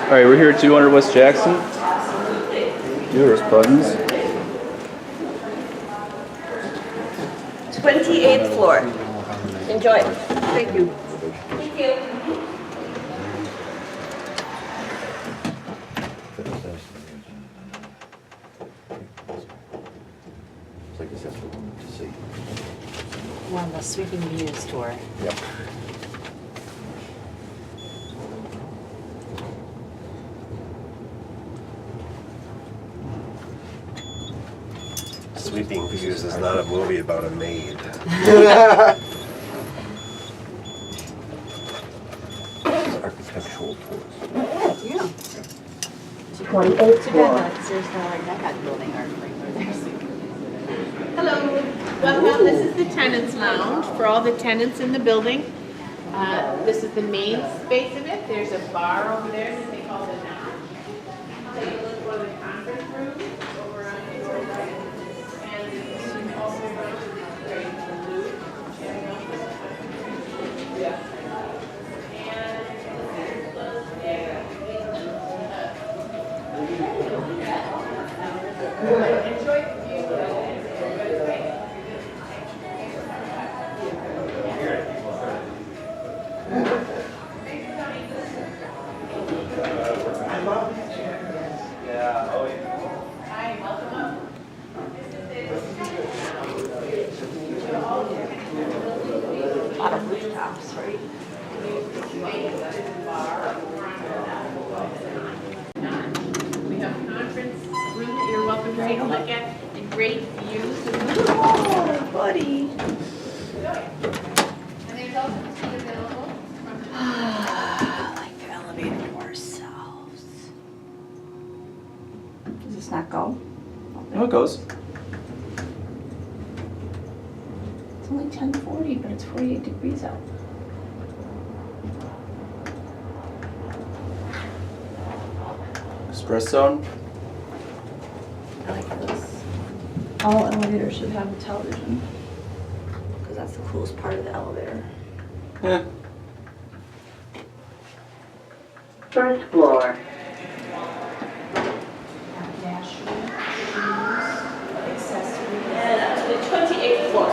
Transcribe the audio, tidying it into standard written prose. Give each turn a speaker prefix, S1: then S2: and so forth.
S1: Alright, we're here at 200 West Jackson. Dewhurst buttons.
S2: 28th floor. Enjoy. Thank you. Thank you.
S3: We're on the sweeping views tour.
S1: Yep.
S4: Sweeping Views is not a movie about a maid.
S5: Architectural tours.
S3: Yeah.
S2: 28th
S3: Too
S2: floor.
S3: bad there's no like that kind of building art right there.
S6: Hello, welcome. This is the tenants lounge for all the tenants in the building. This is the main space of it. There's a bar over there that they call the Notch. Take a look for the conference room over on your right. And also around the blue. Yeah. Enjoy the view.
S2: A lot of rooftops, right?
S6: We have a conference room that you're welcome to take a look at, and great views.
S2: Oh, buddy.
S6: And there's also a seat available from the
S2: Like the elevator ourselves. Does this not go?
S1: No, it goes.
S2: It's only 10:40, but it's 48 degrees out.
S1: Express zone.
S2: I like this. All elevators should have a television. Because that's the coolest part of the elevator.
S1: Yeah.
S2: First floor.
S6: the 28th floor.